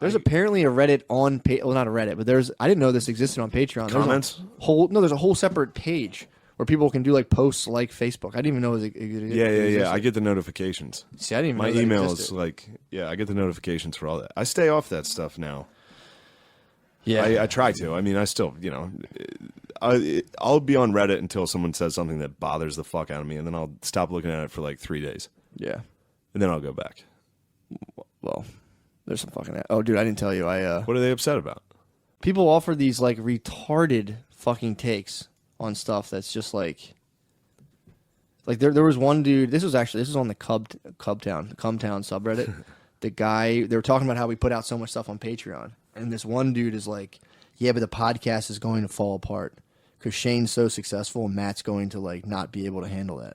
There's apparently a Reddit on well, not a Reddit, but I didn't know this existed on Patreon. Comments? There's a whole separate page where people can do like posts like Facebook. I didn't even know it existed. Yeah. I get the notifications. See, I didn't even My know that email existed. is like, I get the notifications for all that. I stay off that stuff now. Yeah. I try to. I mean, I still, I'll be on Reddit until someone says something that bothers the fuck out of me, and then I'll stop looking at it for like 3 days. Yeah. And then I'll go back. Well, there's some fucking... Oh, dude, I didn't tell you. What are they upset about? People offer these like retarded fucking takes on stuff that's just like there was one dude. This was on the Cubtown subreddit. The guy, they were talking about how we put out so much stuff on Patreon, and this one dude is like, "Yeah, but the podcast is going to fall apart because Shane's so successful, and Matt's going to like not be able to handle that."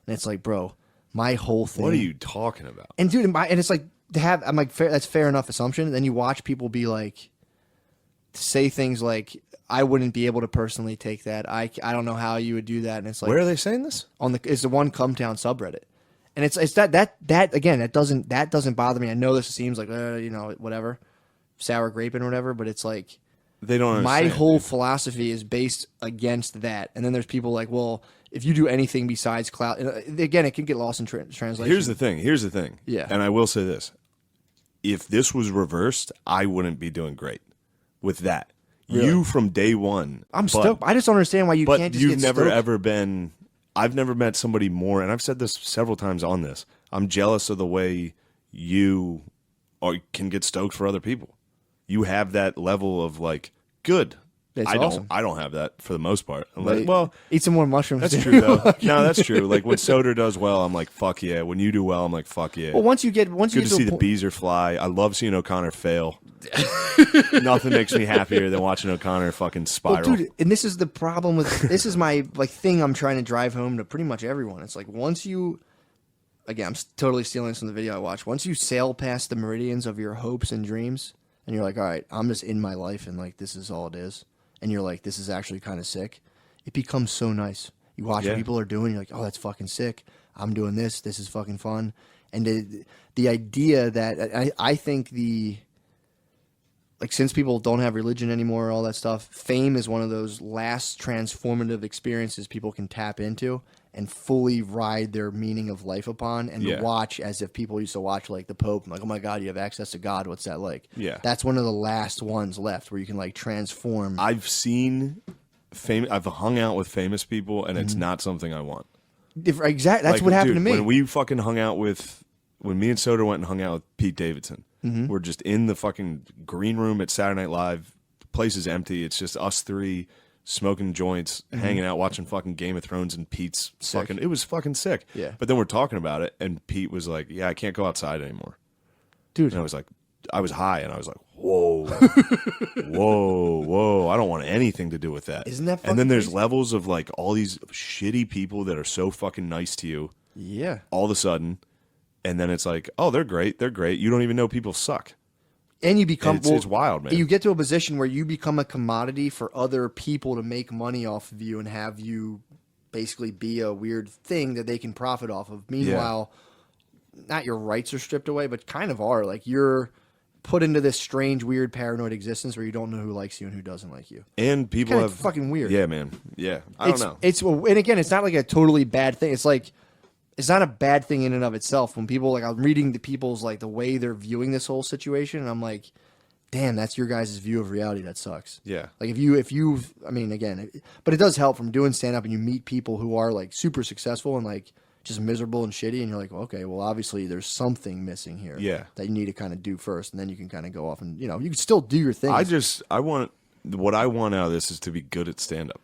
And it's like, bro, my whole thing. What are you talking about? And dude, and it's like I'm like, that's fair enough assumption. And then you watch people be like, say things like, I wouldn't be able to personally take that. I don't know how you would do that. And it's like, where are they saying this? It's the one Cumtown subreddit. And it's that again, that doesn't bother me. I know this seems like, whatever, sour graping or whatever, but it's like, they don't my understand. whole philosophy is based against that. And then there's people like, well, if you do anything besides cloud, again, it can get lost in translation. Here's the thing. Yeah. And I will say this. If this was reversed, I wouldn't be doing great with that. Really? You from day one. I'm stoked. I just don't understand why you can't just you've get never stoked. ever been. I've never met somebody more, and I've said this several times on this. I'm jealous of the way you can get stoked for other people. You have that level of like good. That's I awesome. don't have that for the most part. Well, eat some more mushrooms. That's true though. No, that's true. Like when Soder does well, I'm like fuck yeah. When you do well, I'm like fuck yeah. Well, once you good get to see the bees are fly. I love seeing O'Connor fail. Nothing makes me happier than watching O'Connor fucking spiral. Well, dude, and this is the problem with this is my like thing I'm trying to drive home to pretty much everyone. It's like once you, again, I'm totally stealing this from the video I watched. Once you sail past the meridians of your hopes and dreams, and you're like, all right, I'm just in my life, and like this is all it is, and you're like, this is actually kind of sick. It becomes so nice. You watch what people are doing, you're like, oh, that's fucking sick. I'm doing this. This is fucking fun. And the idea that I think since people don't have religion anymore, all that stuff, fame is one of those last transformative experiences people can tap into and fully ride their meaning of life upon and watch as if people used to watch like the Pope. I'm like, oh my God, you have access to God. What's that like? Yeah. That's one of the last ones left where you can like transform. I've hung out with famous people and it's not something I want. Exactly. That's what happened to me. When we fucking hung out when me and Soder went and hung out with Pete Davidson, we're just in the fucking green room at Saturday Night Live. The place is empty. It's just us three smoking joints, hanging out, watching fucking Game of Thrones, and Pete's fucking... It was fucking sick. Yeah. But then we're talking about it, and Pete was like, yeah, I can't go outside anymore. Dude. And I was like, I was high, and I was like, whoa, whoa, I don't want anything to do with that. Isn't that fucking And then there's crazy? levels of like all these shitty people that are so fucking nice to you. Yeah. All of a sudden... And then it's like, oh, they're great. They're great. You don't even know people suck. And you become... It's wild, man. You get to a position where you become a commodity for other people to make money off of you and have you basically be a weird thing that they can profit off of. Meanwhile, not your rights are stripped away, but kind of are. Like, you're put into this strange, weird, paranoid existence where you don't know who likes you and who doesn't like you. And people Kinda have... fucking weird. Yeah, man. Yeah. I don't know. And again, it's not like a totally bad thing. It's like... It's not a bad thing in and of itself. When people I'm reading the people's like the way they're viewing this whole situation, and I'm like, damn, that's your guys' view of reality. That sucks. Yeah. Like if you, I mean, again, but it does help from doing stand up and you meet people who are like super successful and like just miserable and shitty, and you're like, well, okay, well, obviously there's something missing here. Yeah. That you need to kind of do first, and then you can kind of go off and you can still do your thing. What I want out of this is to be good at stand up.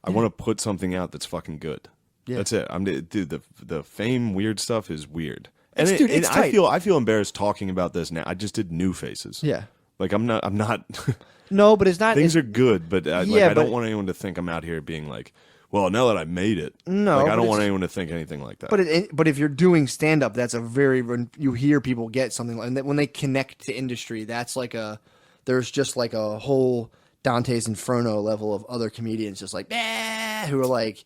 I want to put something out that's fucking good. Yeah. That's it. Dude, the fame weird stuff is weird. And, it's tight. I feel embarrassed talking about this now. I just did New Faces. Yeah. Like I'm not No, but it's not things are good, but I don't want anyone to think I'm out here being like, well, now that I made it. No. Like I don't want anyone to think anything like that. But if you're doing stand up, that's when you hear people get something like that when they connect to industry, that's like there's just like a whole Dante's Inferno level of other comedians just like who are like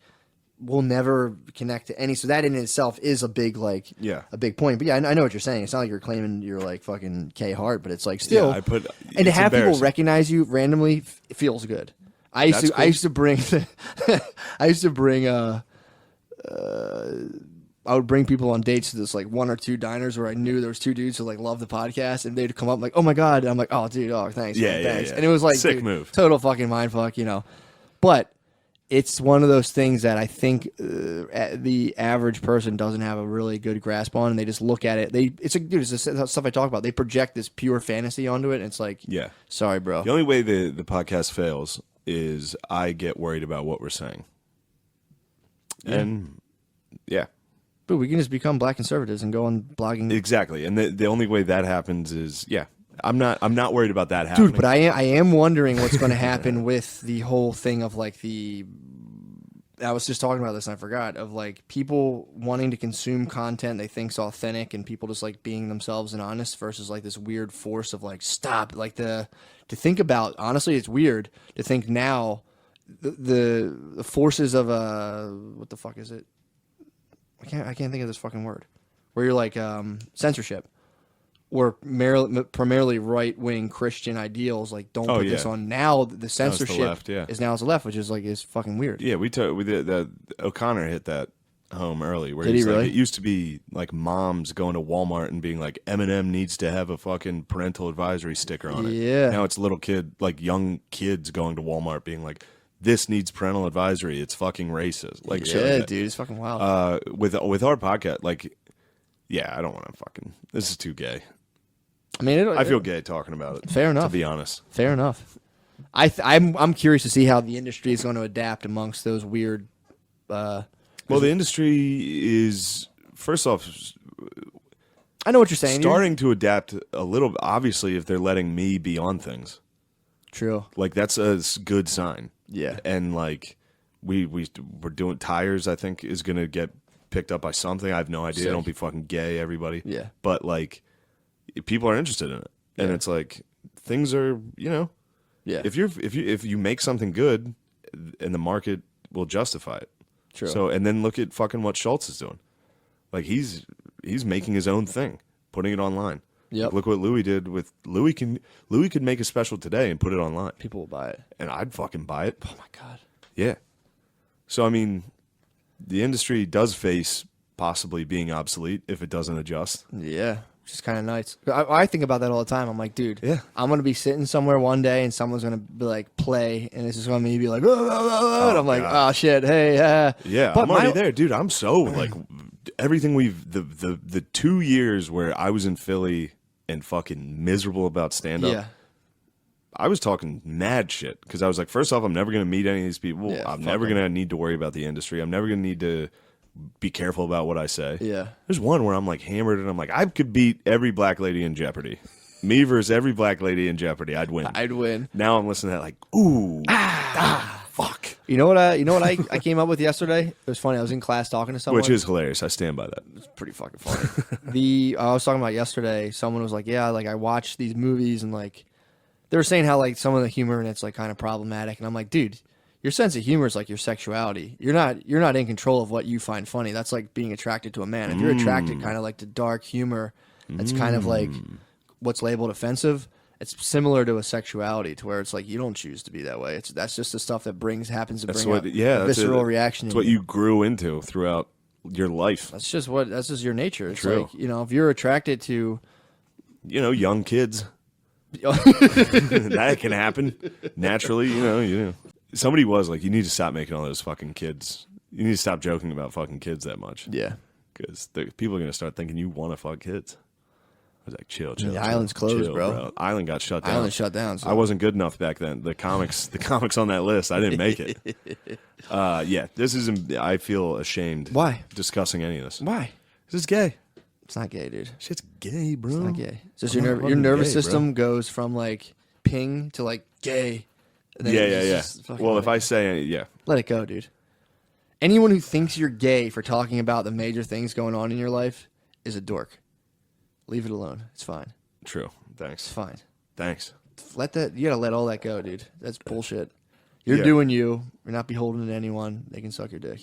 will never connect to any. So that in itself is a big a big point. But yeah, I know what you're saying. It's not like you're claiming you're like fucking K Hart, but it's like still. Yeah, and to have people recognize you randomly feels good. I used to bring I would bring people on dates to this like 1 or 2 diners where I knew there was 2 dudes who like loved the podcast, and they'd come up like, "Oh my god!" And I'm like, "Oh dude, oh thanks, man, thanks." And it was like sick move, total fucking mindfuck, you know. But it's one of those things that I think the average person doesn't have a really good grasp on, and they just look at it. It's the stuff I talk about. They project this pure fantasy onto it, and it's like, sorry, bro. The only way the podcast fails is I get worried about what we're saying, and But we can just become black conservatives and go on blogging. Exactly, and the only way that happens is I'm not worried about that happening, dude. But I am wondering what's going to happen with the whole thing of like I was just talking about this and I forgot, of like people wanting to consume content they think's authentic and people just like being themselves and honest versus like this weird force of like stop, like to think about. Honestly, it's weird to think now the forces of what the fuck is it? I can't think of this fucking word. Where you're like censorship, or primarily right wing Christian ideals. Like don't put this on. Now the censorship is now as the left, which is like is fucking weird. Yeah, we did that. O'Connor hit that home early. Where did he really? Like, it used to be like moms going to Walmart and being like, Eminem needs to have a fucking parental advisory sticker on it. Yeah. Now it's young kids going to Walmart being like, this needs parental advisory. It's fucking racist. Like, dude, it's fucking wild. With our podcast, like, I don't want to fucking. This is too gay. I mean, I feel gay talking about it. Fair enough. To be honest. Fair enough. I'm curious to see how the industry is going to adapt amongst those weird. Well, the industry is first off. I know what you're saying. Starting to adapt a little. Obviously, if they're letting me be on things. True. Like that's a good sign. Yeah. And like we're doing tires, I think is going to get picked up by something. I have no idea. Sick. Don't be fucking gay, everybody. Yeah. But like people are interested in it. And it's like things are, Yeah. If you make something good and the market will justify it. True. So and then look at fucking what Schultz is doing. Like he's making his own thing, putting it online. Yep. Look what Louis did with Louis could make a special today and put it online. People will buy it. And I'd fucking buy it. Oh my god. Yeah. So I mean, the industry does face possibly being obsolete if it doesn't adjust. Yeah. Which is kind of nice. I think about that all the time. I'm like, dude, yeah. I'm going to be sitting somewhere one day and someone's going to be like, play, and it's just going to be like, and I'm like, oh shit, hey, yeah, but I'm already there, dude. I'm so like everything the 2 years where I was in Philly and fucking miserable about stand-up. Yeah. I was talking mad shit because I was like, first off, I'm never going to meet any of these people. Yeah, I'm never going to need to worry about the industry. I'm never going to need to be careful about what I say. Yeah. There's one where I'm like hammered and I'm like, I could beat every black lady in Jeopardy. Me versus every black lady in Jeopardy. I'd win. I'd win. Now I'm listening to that like, ooh, fuck. You know what I came up with yesterday? It was funny. I was in class talking to someone. Which is hilarious. I stand by that. It's pretty fucking funny. I was talking about yesterday, someone was like, yeah, like I watch these movies and like they were saying how like some of the humor in it's like kind of problematic, and I'm like, dude, your sense of humor is like your sexuality. You're not in control of what you find funny. That's like being attracted to a man. If you're attracted kind of like to dark humor, that's kind of like what's labeled offensive. It's similar to a sexuality, to where it's like you don't choose to be that way. That's just the stuff that happens to bring a visceral reaction. That's what you grew into throughout your life. That's just your nature. It's True. like, if you're attracted to, young kids. That can happen naturally, Somebody was like, you need to stop making all those fucking kids. You need to stop joking about fucking kids that much. Yeah. Because people are going to start thinking you want to fuck kids. I was like, chill. The island's closed, bro. Island got shut down. Island shut down. So. I wasn't good enough back then. The comics on that list, I didn't make it. This isn't, I feel ashamed. Why? Discussing any of this. Why? This is gay. It's not gay, dude. Shit's gay, bro. It's not gay. It's just your nervous system goes from like ping to like gay. Yeah. Well, if I say, let it go, dude. Anyone who thinks you're gay for talking about the major things going on in your life is a dork. Leave it alone. It's fine. True. Thanks. It's fine. Thanks. You gotta let all that go, dude. That's bullshit. You're doing you. You're not beholden to anyone. They can suck your dick.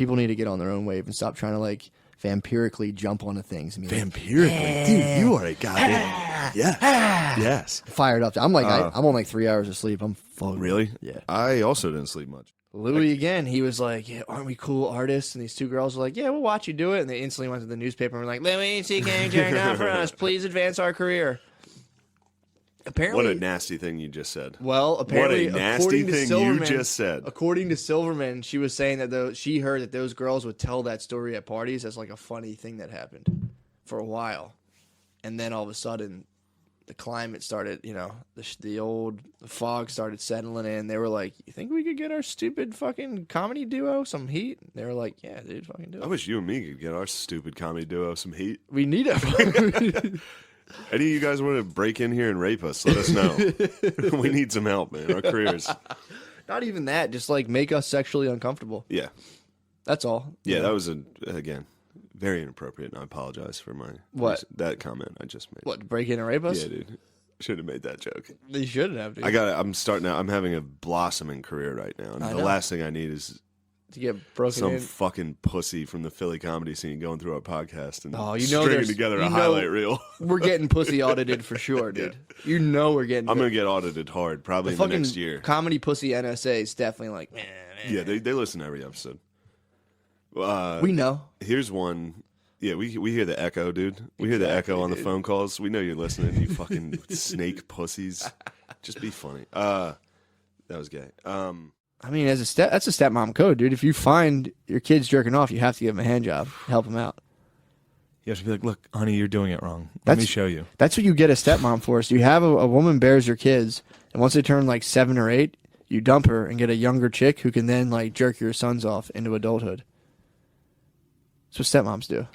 People need to get on their own wave and stop trying to like vampirically jump onto things. I mean, Vampirically, dude, you are a goddamn yes. fired up. I'm like, I'm on like 3 hours of sleep. I'm full. Really? Yeah. I also didn't sleep much. Louis again, he was like, yeah, aren't we cool artists? And these two girls were like, yeah, we'll watch you do it. And they instantly went to the newspaper and were like, Louis C.K. turned out for us. Please advance our career. Apparently, What a nasty thing you just said. well, apparently, What a nasty thing you just said. According to Silverman, she was saying that she heard that those girls would tell that story at parties as like a funny thing that happened for a while. And then all of a sudden, the climate started, the fog started settling in. They were like, you think we could get our stupid fucking comedy duo some heat? They were like, yeah, dude, fucking do I it. wish you and me could get our stupid comedy duo some heat. We need it. Any of you guys want to break in here and rape us, let us know. We need some help, man. Our careers. Not even that, just like make us sexually uncomfortable. Yeah. That's all. Yeah, that was, again, very inappropriate, and I apologize for What? that comment I just made. What, break in and rape us? Yeah, dude. Should have made that joke. You shouldn't have, dude. I'm having a blossoming career right now, and the last thing I need is to get broken some in. fucking pussy from the Philly comedy scene going through our podcast and stringing stringing together a highlight reel. We're getting pussy audited for sure, dude. Yeah. We're getting. I'm gonna get audited hard, probably in the next year. Comedy pussy NSA is definitely like, man. Yeah, they listen to every episode. We know. Here's one. Yeah, we hear the echo, dude. We hear the echo on the phone calls. We know you're listening, you fucking snake pussies. Just be funny. That was gay. I mean, that's a stepmom code, dude. If you find your kids jerking off, you have to give them a hand job, help them out. You have to be like, look, honey, you're doing it wrong. Let me show you. That's what you get a stepmom for. So you have a woman bears your kids, and once they turn like 7 or 8, you dump her and get a younger chick who can then like jerk your sons off into adulthood. That's what stepmoms do.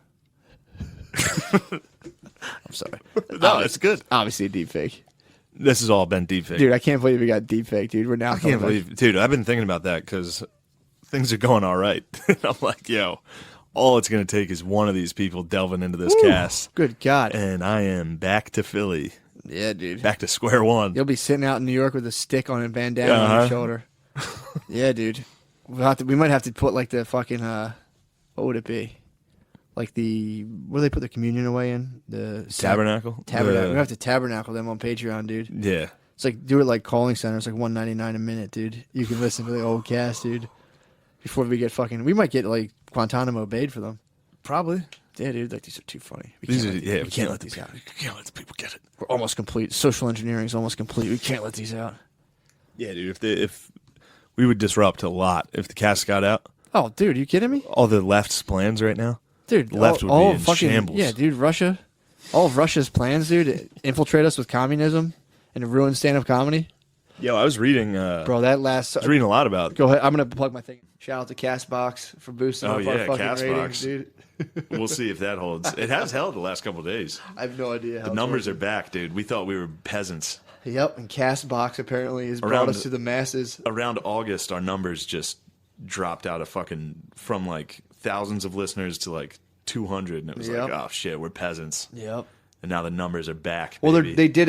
I'm sorry. No, it's good. Obviously a deep fake. This has all been deep fake. Dude, I can't believe we got deep fake, dude. We're now. I can't believe, dude. I've been thinking about that because things are going all right. I'm like, yo, all it's gonna take is one of these people delving into this cast. Good God. And I am back to Philly. Yeah, dude. Back to square one. You'll be sitting out in New York with a stick on a bandana on your shoulder. Yeah, dude. We might have to put like the fucking what would it be? Like where do they put the communion away in? The tabernacle? Tabernacle. We have to tabernacle them on Patreon, dude. Yeah. It's like, do it like calling center. It's like $1.99 a minute, dude. You can listen to the old cast, dude. Before we get we might get like Guantanamo Bayed for them. Probably. Yeah, dude. Like, these are too funny. We can't let these out. We can't let the people get it. We're almost complete. Social engineering is almost complete. We can't let these out. Yeah, dude. If we would disrupt a lot if the cast got out. Oh, dude, you kidding me? All the left's plans right now. Dude, the left would be in shambles. Yeah, dude, Russia. All of Russia's plans, dude, to infiltrate us with communism and to ruin stand-up comedy. Yo, I was reading. Bro, that last. I was reading a lot about. Go ahead. I'm gonna plug my thing. Shout out to Castbox for boosting up our fucking Castbox. ratings, dude. We'll see if that holds. It has held the last couple of days. I have no idea how the numbers are back, dude. We thought we were peasants. Yep, and Castbox apparently has brought us to the masses. Around August, our numbers just dropped out of from like thousands of listeners to like 200, and it was like, oh shit, we're peasants. Yep. And now the numbers are back. Well, they did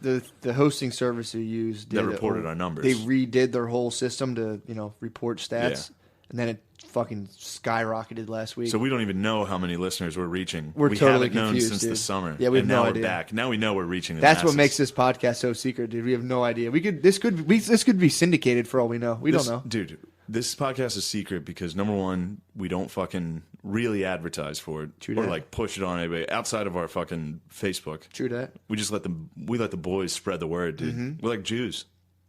the hosting service we used that reported our numbers. They redid their whole system to report stats, and then it fucking skyrocketed last week. So we don't even know how many listeners we're reaching. We totally haven't known confused, since dude. the summer. Yeah, we have no now idea. We're back. Now we know we're reaching. The That's masses. what makes this podcast so secret, dude. We have no idea. This could be syndicated for all we know. We don't know, dude. This podcast is secret because number one, we don't fucking really advertise for it or like push it on anybody outside of our fucking Facebook. True that. We just let the boys spread the word, dude. Mm-hmm. We're like Jews.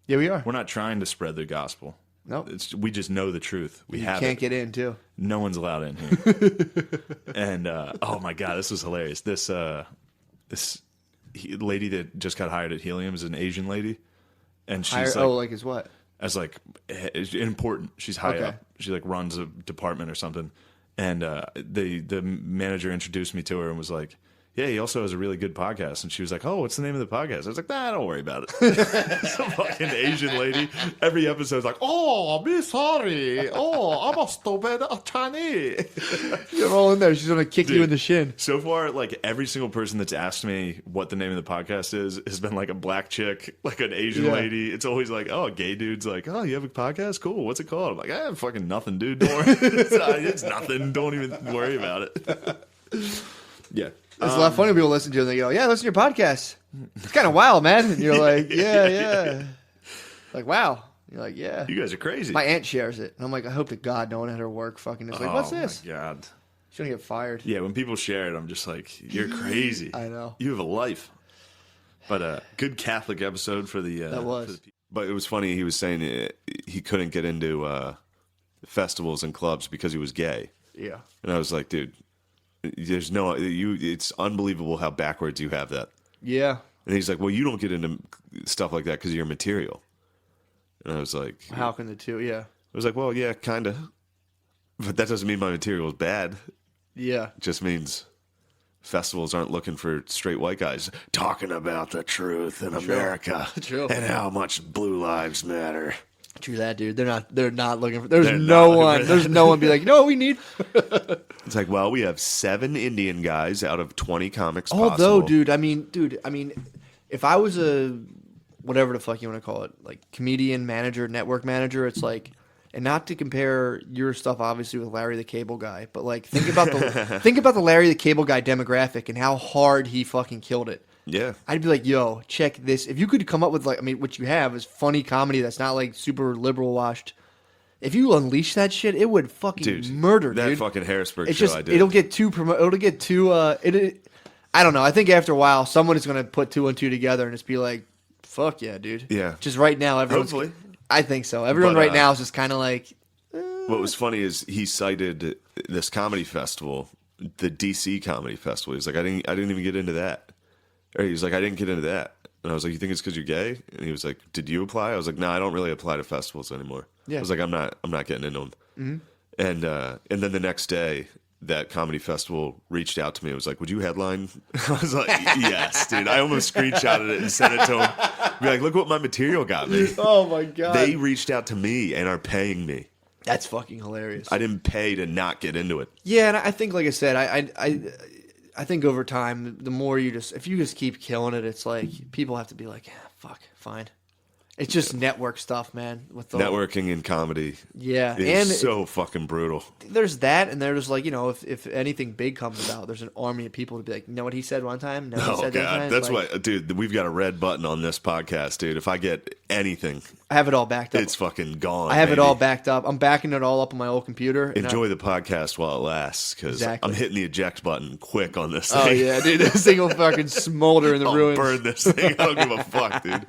Yeah, we are. We're not trying to spread the gospel. No, we just know the truth. We can't get in too. No one's allowed in here. And oh my god, this was hilarious. This lady that just got hired at Helium is an Asian lady, and she's like is what? As like important. She's high up. She like runs a department or something. And the manager introduced me to her and was like, yeah, he also has a really good podcast. And she was like, oh, what's the name of the podcast? I was like, nah, don't worry about it. Some fucking Asian lady. Every episode's like, oh, I'm sorry. Oh, I'm a stupid Chinese. You're all in there. She's going to kick you in the shin. So far, like, every single person that's asked me what the name of the podcast is has been like a black chick, like an Asian lady. It's always like, oh, a gay dude's like, oh, you have a podcast? Cool. What's it called? I'm like, fucking nothing, dude. Don't worry. It's nothing. Don't even worry about it. Yeah. It's a lot funny when people listen to it and they go, yeah, listen to your podcast. It's kind of wild, man. And you're like, yeah. Like, wow. You're like, yeah. You guys are crazy. My aunt shares it. And I'm like, I hope to God no one at her work fucking is like, what's this? Oh, my God. She's going to get fired. Yeah, when people share it, I'm just like, you're crazy. I know. You have a life. But good Catholic episode for the... that was. But it was funny. He was saying he couldn't get into festivals and clubs because he was gay. Yeah. And I was like, dude... There's no it's unbelievable how backwards you have that. Yeah. And he's like, well, you don't get into stuff like that because of your material. And I was like, how can the two? Yeah. I was like, well, yeah, kind of. But that doesn't mean my material is bad. Yeah. It just means festivals aren't looking for straight white guys talking about the truth in America and how much blue lives matter. True that, dude. They're not looking for. There's no one be like, you know what we need? It's like, well, we have 7 Indian guys out of 20 comics Although, possible. dude, I mean, if I was a whatever the fuck you want to call it, like comedian, manager, network manager, it's like, and not to compare your stuff obviously with Larry the Cable Guy, but like think about the Larry the Cable Guy demographic and how hard he fucking killed it. Yeah. I'd be like, yo, check this. If you could come up with, like, I mean, what you have is funny comedy that's not, like, super liberal washed. If you unleash that shit, it would fucking murder, that dude. Fucking Harrisburg it's show just, I did. It'll get too, I don't know. I think after a while, someone is going to put 2 and 2 together and just be like, fuck yeah, dude. Yeah. Just right now, everyone's... Hopefully. I think so. Everyone right now is just kind of like... What was funny is he cited this comedy festival, the DC Comedy Festival. He's like, I didn't even get into that. Or he was like, I didn't get into that. And I was like, you think it's because you're gay? And he was like, did you apply? I was like, no, I don't really apply to festivals anymore. Yeah. I was like, I'm not getting into them. Mm-hmm. And then the next day, that comedy festival reached out to me. It was like, would you headline? I was like, yes, dude. I almost screenshotted it and sent it to him. Be like, look what my material got me. Oh my God. They reached out to me and are paying me. That's fucking hilarious. I didn't pay to not get into it. Yeah, and I think, like I said, I think over time, the more if you just keep killing it, it's like people have to be like, yeah, fuck, fine. It's just network stuff, man. With Networking and comedy. Yeah. And so fucking brutal. There's that, and there's like, you know, if anything big comes about, there's an army of people to be like, you know what he said one time? No, he said that time? That's like, what, dude, we've got a red button on this podcast, dude. If I get anything, I have it all backed up. It's fucking gone. I have it all backed up. I'm backing it all up on my old computer. Enjoy the podcast while it lasts, because I'm hitting the eject button quick on this thing. Oh, yeah, dude. This thing will fucking smolder in the ruins. Burn this thing. I don't give a fuck, dude.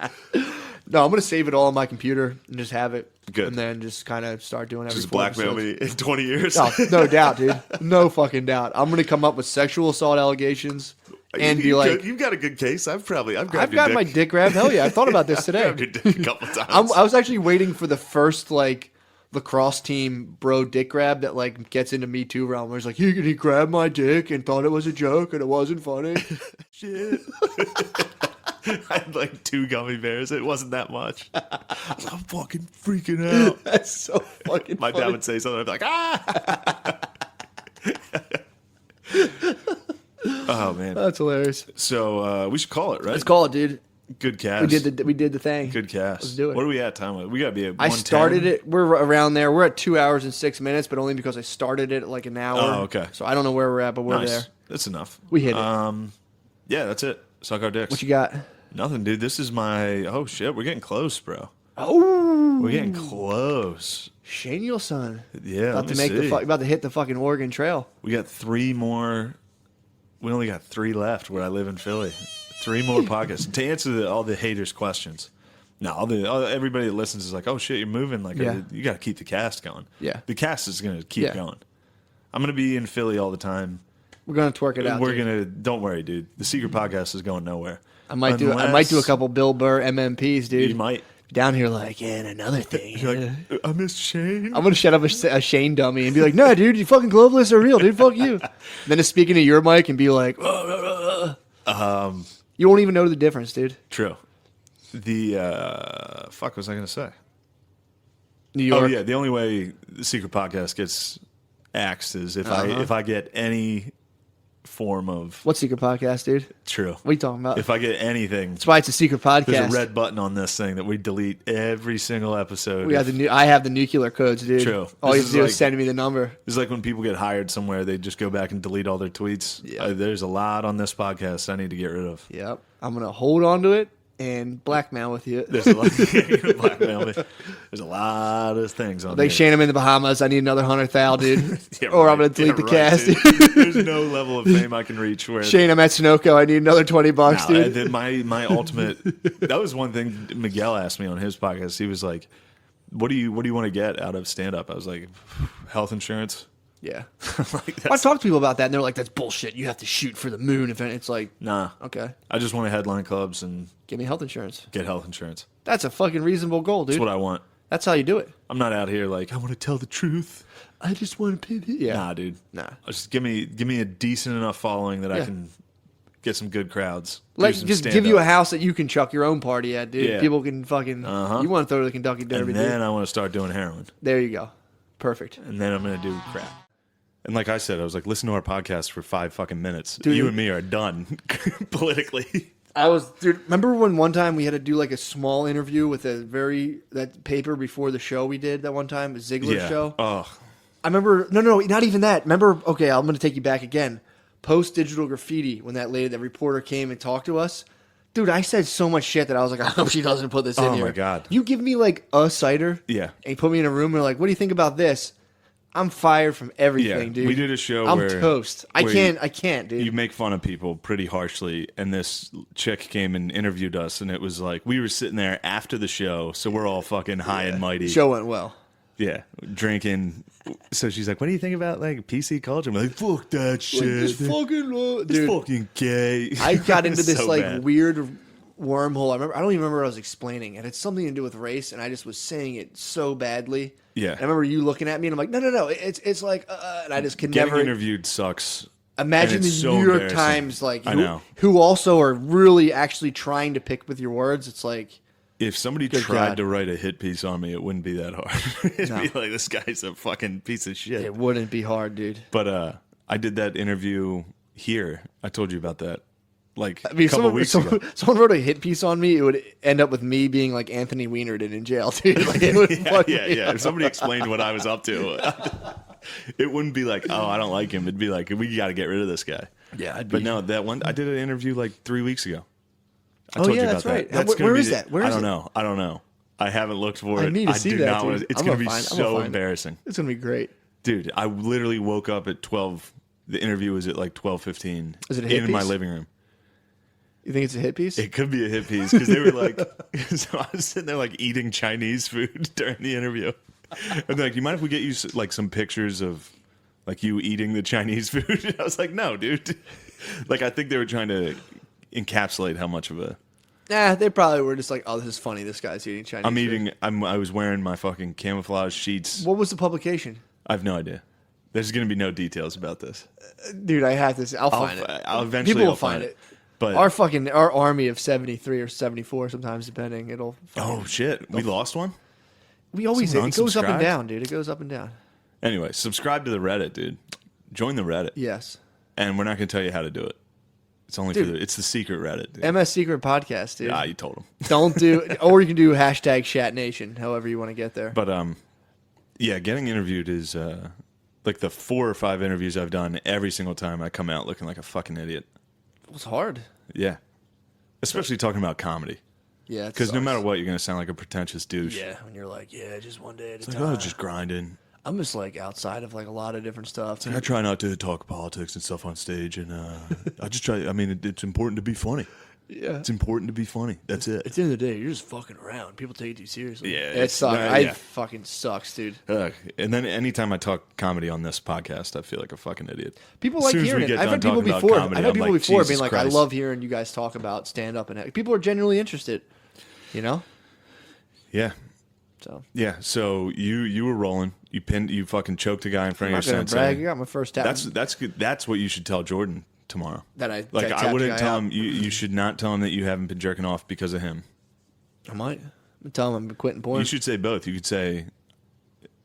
No, I'm going to save it all on my computer and just have it. Good. And then just kind of start doing everything. Just blackmail me in 20 years? Oh, no doubt, dude. No fucking doubt. I'm going to come up with sexual assault allegations and be like... You've got a good case. I've got my dick grabbed. Hell yeah. I thought about this today. I've grabbed your dick a couple times. I was actually waiting for the first, like, lacrosse team bro dick grab that, like, gets into Me Too realm where it's like, he grabbed my dick and thought it was a joke and it wasn't funny. Shit. I had like 2 gummy bears. It wasn't that much. I'm fucking freaking out. That's so fucking My funny. dad would say something. I'd be like, ah. Oh, man. That's hilarious. So we should call it, right? Let's call it, dude. Good cast. We did the thing. Good cast. Let's do it. What are we at time? We got to be at 110. I started it. We're around there. We're at 2 hours and 6 minutes, but only because I started it at like an hour. Oh, okay. So I don't know where we're at, but we're there. That's enough. We hit it. Yeah, that's it. Suck our dicks. What you got? Nothing, dude. This is my... Oh, shit. We're getting close, bro. Oh. We're getting close. Shane Yulson. Yeah, about to hit the fucking Oregon Trail. We got 3 more... We only got 3 left where I live in Philly. 3 more podcasts. To answer all the haters' questions. No, everybody that listens is like, oh, shit, you're moving. Like, you got to keep the cast going. Yeah. The cast is going to keep going. I'm going to be in Philly all the time. We're going to twerk it out. Don't worry, dude. The secret podcast is going nowhere. I might do a couple Bill Burr MMPs, dude. You might. Down here like, and another thing. You're like, I miss Shane. I'm going to shut up a Shane dummy and be like, no, dude, you fucking globalists are real, dude. Fuck you. Then just speaking to your mic and be like, You won't even know the difference, dude. True. The fuck was I going to say? New York. Oh yeah, the only way the secret podcast gets axed is if I get any form of What secret podcast, dude? true. What are you talking about? If I get anything, That's why it's a secret podcast. there's a red button on this thing that we delete every single episode. We got I have the nuclear codes, dude. True. All This you have is to do like- is send me the number. It's like when people get hired somewhere, they just go back and delete all their tweets. Yeah. There's a lot on this podcast I need to get rid of. Yep. I'm gonna hold on to it and blackmail with you. There's a lot. Blackmail me. There's a lot of things on Like there. Shane, I'm in the Bahamas. I need another 100,000, dude. Yeah, or right. I'm gonna delete the Yeah, cast. right, dude. There's no level of fame I can reach where Shane, I'm at Sunoco. I need another $20, No, dude. then my ultimate. That was one thing Miguel asked me on his podcast. He was like, "What do you want to get out of stand up?" I was like, "Health insurance." Yeah. Like, I talked to people about that, and they're like, "That's bullshit. You have to shoot for the moon." If it's like, nah. okay, I just want to headline clubs and give me health insurance. get health insurance. That's a fucking reasonable goal, dude. That's what I want. That's how you do it. I'm not out here like I want to tell the truth. I just want to Yeah. Nah, dude. Nah. Just give me a decent enough following that I Yeah. can get some good crowds. Do Like, some just give stand-up. you a house that you can chuck your own party at, dude. Yeah. People can fucking. Uh-huh. You want to throw to the Kentucky Derby, and then dude. I want to start doing heroin. There you go. Perfect. And then I'm going to do crap. And like I said, I was like, listen to our podcast for 5 fucking minutes. Dude. You and me are done politically. Dude, remember when one time we had to do like a small interview with that paper before the show we did that one time, Ziegler's show? Oh, I remember, no, not even that. Remember, okay, I'm going to take you back again. Post Digital Graffiti, when that reporter came and talked to us. Dude, I said so much shit that I was like, I hope she doesn't put this in Oh, here. my God. You give me like a cider. Yeah. And you put me in a room and you're like, what do you think about this? I'm fired from everything, Yeah, dude. we did a show I'm where- toast. I where can't, dude. you make fun of people pretty harshly. And this chick came and interviewed us. And it was like, we were sitting there after the show. So we're all fucking high and mighty. Show went well. Yeah, drinking. So she's like, "What do you think about like PC culture?" I'm like, "Fuck that shit. Like, this fucking, It's dude. fucking gay." I got into It's this so like bad. weird wormhole. I don't even remember what I was explaining, and it's something to do with race, and I just was saying it so badly. Yeah. And I remember you looking at me, and I'm like, no, it's like, and I just could Getting never interviewed sucks. imagine and the it's so New York embarrassing. Times, like, I know. who also are really actually trying to pick with your words. It's like, If somebody Good tried God. to write a hit piece on me, it wouldn't be that hard. It'd No. be like, this guy's a fucking piece of shit. it wouldn't be hard, dude. But I did that interview here. I told you about that. Like I mean, a couple weeks ago. someone wrote a hit piece on me, it would end up with me being like Anthony Weinerden in jail, dude. Like, it would fuck me Yeah. up. If somebody explained what I was up to, it wouldn't be like, "Oh, I don't like him." It'd be like, "We got to get rid of this guy." Yeah, I'd But be- no, that one I did an interview like 3 weeks ago. I Oh, told yeah, you about that's that. right. That's Where gonna is be that? Where I is don't it? know. I don't know. I haven't looked for it. I need to see do that, not dude. want to, it's I'm going to gonna be find- I'm gonna so find it. embarrassing. It's gonna be great. Dude, I literally woke up at 12. The interview was at like 12:15 Is it a hit in my piece? living room. You think it's a hit piece? It could be a hit piece because they were like, so I was sitting there like eating Chinese food during the interview. And they're like, "You mind if we get you like some pictures of like you eating the Chinese food?" And I was like, "No, dude." Like, I think they were trying to encapsulate how much of a. Nah, they probably were just like, "Oh, this is funny. This guy's eating Chinese." I'm food." eating. I was wearing my fucking camouflage sheets. What was the publication, I have no idea. There's going to be no details about this. dude? I have this. I'll find it. I'll eventually. People will I'll find it. But Our army of 73 or 74, sometimes depending. It'll. oh shit, we lost one. We always Someone it goes up and unsubscribed? down, dude. It goes up and down. Anyway, subscribe to the Reddit, dude. Join the Reddit, Yes. and we're not going to tell you how to do it. It's only Dude. for it's the secret Reddit. Dude. MS Secret Podcast, dude. Ah, you told him. Don't do, or you can do hashtag Shat Nation, however you want to get there. But yeah, getting interviewed is like the 4 or 5 interviews I've done. Every single time I come out looking like a fucking idiot. It was hard. Yeah, especially talking about comedy. Yeah, Because no matter what, you're going to sound like a pretentious douche. Yeah, when you're like, yeah, just one day at a Like, time. oh, just grinding. I'm just like outside of like a lot of different stuff. I try not to talk politics and stuff on stage, and I just try. I mean, it's important to be funny. Yeah. It's important to be funny. That's it. At the end of the day, you're just fucking around. People take you too seriously. Yeah, It it's sucks. not- yeah. I fucking sucks, dude. And then anytime I talk comedy on this podcast, I feel like a fucking idiot. People As like soon as hearing we it. get I've done had people talking about before. comedy, I've had I'm people like, before Jesus being like, Christ. I love hearing you guys talk about stand up, and people are genuinely interested. You know. Yeah, So yeah. So you were rolling. You fucking choked a guy in front I'm of not your gonna sensei. brag. I got my first tap. That's good. That's what you should tell Jordan tomorrow. That like tapped I the wouldn't guy tell out. him. You should not tell him that you haven't been jerking off because of him. I might. I'm tell him I'm quitting porn. You should say both. You could say,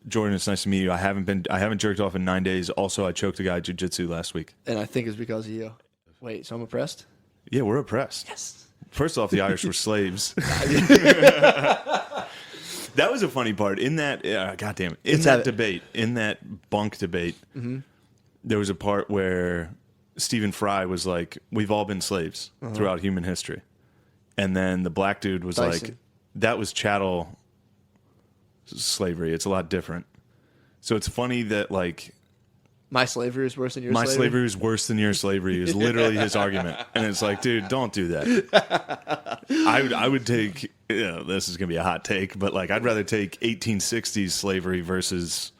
Jordan, it's nice to meet you. I haven't jerked off in 9 days. Also, I choked a guy at jiu-jitsu last week. And I think it's because of you. Wait, so I'm oppressed? Yeah, we're oppressed. Yes. First off, the Irish were slaves. That was a funny part. In that, goddamn it, in that debate, in that bunk debate, there was a part where Stephen Fry was like, we've all been slaves throughout human history. And then the black dude was like, that was chattel slavery. It's a lot different. So it's funny that, like, my slavery is worse than your my slavery? slavery is worse than your slavery is literally his argument. And it's like, dude, don't do that. I would take, this is going to be a hot take, but like, I'd rather take 1860s slavery versus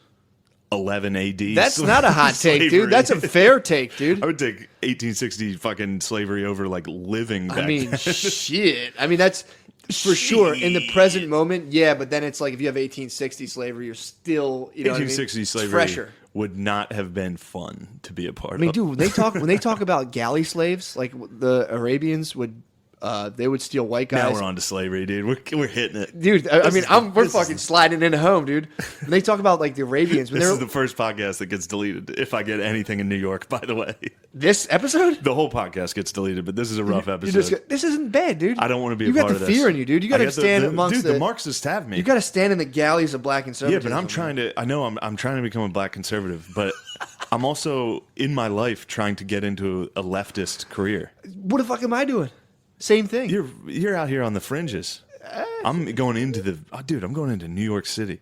11 AD. That's not a hot take, dude. That's a fair take, dude. I would take 1860 fucking slavery over like living back then. Shit. I mean, that's for sure in the present moment. Yeah, but then it's like if you have 1860 slavery, you're still, 1860 slavery fresher. Would not have been fun to be a part of. I mean, dude, when they talk about galley slaves, like the Arabians would. They would steal white guys. Now we're on to slavery, dude. We're hitting it, dude. We're fucking sliding into home, dude. When they talk about like the Arabians, this is the first podcast that gets deleted. If I get anything in New York, by the way, this episode, the whole podcast gets deleted. But this is a rough episode. This isn't bad, dude. I don't want to be. You a part of this. You got the fear in you, dude. You got to stand amongst the Marxists have me. You got to stand in the galleys of black conservatism. Yeah, but I'm trying to. I know I'm trying to become a black conservative, but I'm also in my life trying to get into a leftist career. What the fuck am I doing? Same thing. You're out here on the fringes. I'm going into I'm going into New York City.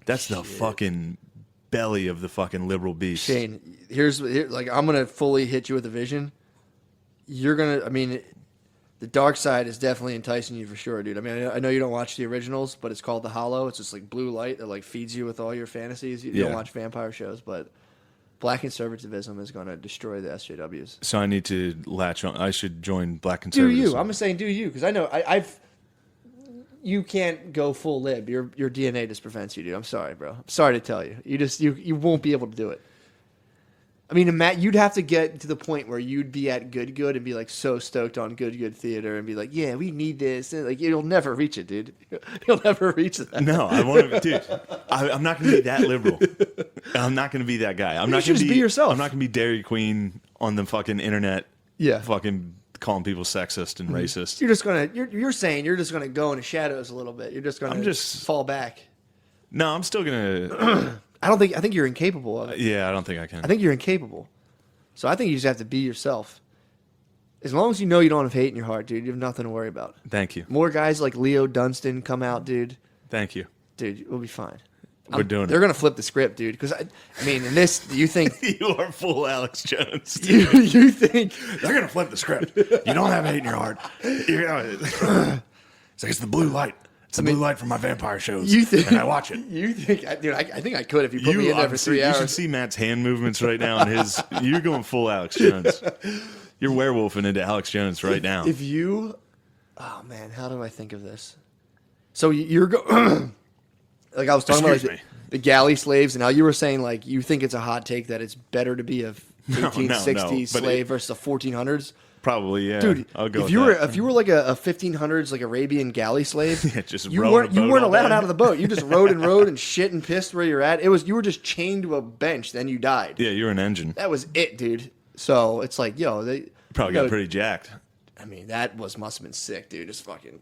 That's the fucking belly of the fucking liberal beast. Shane, I'm gonna fully hit you with a vision. The dark side is definitely enticing you for sure, dude. I mean, I know you don't watch the originals, but it's called The Hollow. It's just like blue light that like feeds you with all your fantasies. You don't watch vampire shows, but black conservatism is going to destroy the SJWs. So I need to latch on. I should join black conservatism. Do you? I'm just saying, do you? Because I know you can't go full lib. Your DNA just prevents you, dude. I'm sorry, bro. I'm sorry to tell you. You won't be able to do it. I mean, Matt, you'd have to get to the point where you'd be at Good and be like so stoked on Good theater and be like, yeah, we need this. And like, you'll never reach it, dude. You'll never reach that. No, I want to, dude. I'm not going to be that liberal. I'm not going to be that guy. I'm not going to be yourself. I'm not going to be Dairy Queen on the fucking internet. Yeah, fucking calling people sexist and racist. You're just gonna. You're saying you're just gonna go in the shadows a little bit. You're just gonna. Fall back. No, I'm still gonna. I think you're incapable of it. Yeah, I don't think I can. I think you're incapable. So I think you just have to be yourself. As long as you know you don't have hate in your heart, dude, you have nothing to worry about. Thank you. More guys like Leo Dunstan come out, dude. Thank you. Dude, we'll be fine. We're doing it. They're going to flip the script, dude. Because, in this, you think... you are full Alex Jones. You think... They're going to flip the script. You don't have hate in your heart. It's the blue light. It's the blue light from my vampire shows. And I watch it. You think... Dude, I think I could if you put me in there for 3 hours. You should see Matt's hand movements right now. And you're going full Alex Jones. You're werewolfing into Alex Jones right now. If you... Oh, man, how do I think of this? So you're... Like I was talking about the galley slaves, and how you were saying like you think it's a hot take that it's better to be a 1860s slave versus the 1400s. Probably, yeah. Dude, I'll go if you were like a 1500s like Arabian galley slave, you weren't allowed out of the boat. You just rode and shit and pissed where you're at. You were just chained to a bench, then you died. Yeah, you're an engine. That was it, dude. So it's like, they probably got pretty jacked. I mean, that must have been sick, dude. Just fucking.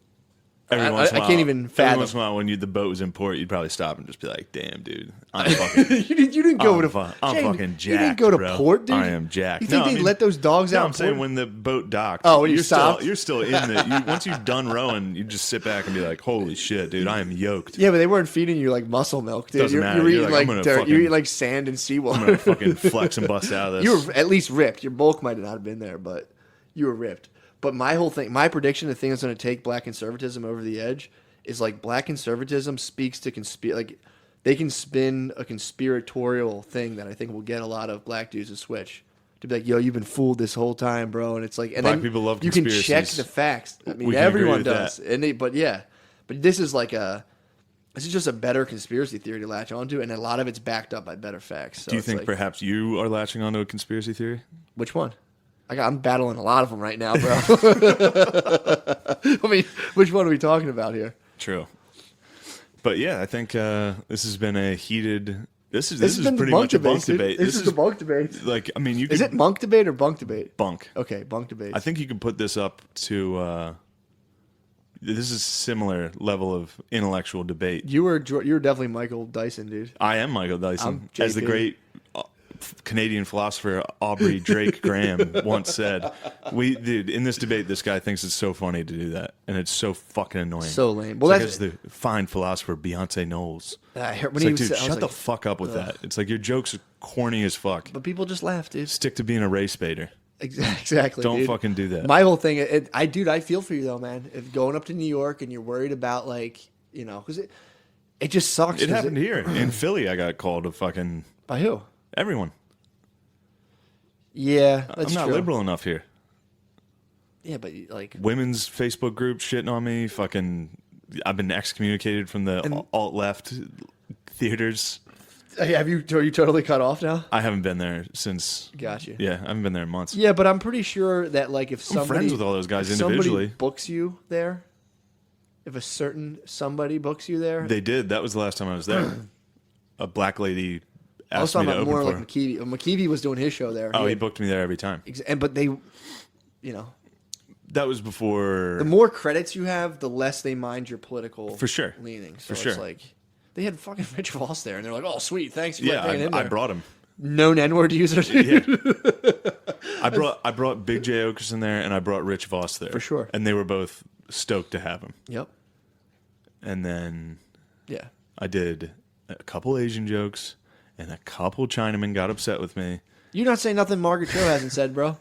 I can't even fathom. Every once in a while, when the boat was in port, you'd probably stop and just be like, "Damn, dude, I'm fucking." you didn't go to. I'm fucking jacked. You didn't go to port, dude. I am jacked. You think they let those dogs out? No, I'm saying when the boat docked. Oh, when you're stopped? You're still in the. Once you're done rowing, you just sit back and be like, "Holy shit, dude, I am yoked." Yeah, but they weren't feeding you like muscle milk, dude. Doesn't matter. You're eating like dirt. You're eating like sand and seawater. I'm gonna fucking flex and bust out of this. You were at least ripped. Your bulk might not have been there, but you were ripped. But my prediction, the thing that's going to take black conservatism over the edge, is like black conservatism speaks to like they can spin a conspiratorial thing that I think will get a lot of black dudes to switch to be like, yo, you've been fooled this whole time, bro. And it's like, and black then people love you can conspiracies. check the facts. I mean, everyone does, but this is like this is just a better conspiracy theory to latch onto, and a lot of it's backed up by better facts. So do you think perhaps you are latching onto a conspiracy theory? Which one? I'm battling a lot of them right now, bro. I mean, which one are we talking about here? True. But yeah, I think this has been a heated. This is been pretty bunk much a bunk dude. debate. This is the bunk debate. Like, I mean, you Is could, it monk debate or bunk debate? bunk? Okay, bunk debate. I think you can put this up to. This is similar level of intellectual debate. You were definitely Michael Dyson, dude. I am Michael Dyson, I'm as the JP. great Canadian philosopher Aubrey Drake Graham once said. Dude, in this debate, this guy thinks it's so funny to do that, and it's so fucking annoying. So lame. Well, Well, that's the fine philosopher Beyonce Knowles. I heard It's when like, he dude, was, I was shut the like, fuck up with that. It's like your jokes are corny as fuck. but people just laugh, dude. Stick to being a race baiter. Exactly. Don't dude. fucking do that. My whole thing, I feel for you though, man. If going up to New York and you're worried about because it just sucks. It 'cause happened here in Philly. I got called a fucking By who? everyone. Yeah, that's I'm not true. liberal enough here. Yeah, but like, Women's Facebook group shitting on me. Fucking, I've been excommunicated from the alt left theaters. are you totally cut off now? I haven't been there since. Got you. Yeah, I haven't been there in months. Yeah, but I'm pretty sure that like if I'm somebody friends with all those guys if individually. somebody books you there, if a certain somebody books you there, They did. That was the last time I was there. A black lady I was asked me talking to about open more for like her. McKeevy. McKeevy was doing his show there. Oh, he booked me there every time. But they, That was before. the more credits you have, the less they mind your political For sure. leanings. For So sure. it's like they had fucking Rich Voss there, and they're like, "Oh, sweet, thanks for Yeah, paying in there." I brought him. Known N-word user. Yeah. I brought Big J Okerson there, and I brought Rich Voss there For sure. and they were both stoked to have him. Yep. And then Yeah. I did a couple Asian jokes, and a couple Chinamen got upset with me. You're not saying nothing Margaret Cho hasn't said, bro.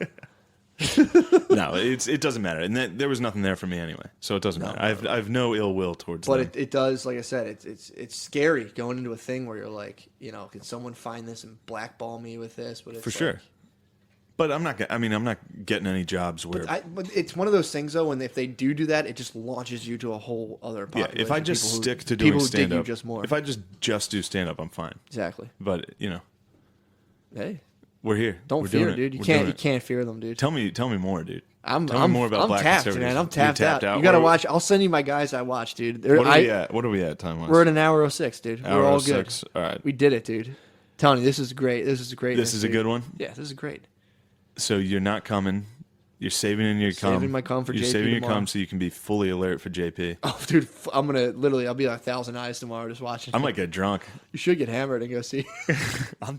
No, it doesn't matter, and there was nothing there for me anyway, so it doesn't matter. I have no ill will towards But them. it does, like I said, it's scary going into a thing where you're like, can someone find this and blackball me with this? But it's For like, sure. But I'm not getting any jobs where. But it's one of those things though, when if they do that, it just launches you to a whole other Yeah, population. if I just people who- stick to doing people who dig stand you up, just more. if I just do stand up, I'm fine. Exactly. But Hey, we're here. don't We're fear, doing it. dude. You We're can't doing you it. can't fear them, dude. Tell me more, dude. I'm Tell me more about black tapped, conservatives. man. I'm You're tapped out. You gotta watch. I'll send you my guys I watch, dude. What are we at? What are we at time wise? We're at an hour 06, dude. Hour We're all 06. good. All right. We did it, dude. Telling you, this is great. This is great. This is a good one. Yeah, this is great. So you're not coming. You're saving in your cum. Saving my cum for You're JP saving your tomorrow. cum so you can be fully alert for JP. Oh, dude, I'm gonna literally. I'll be like 1,000 eyes tomorrow just watching. I might get drunk. You should get hammered and go see. I'm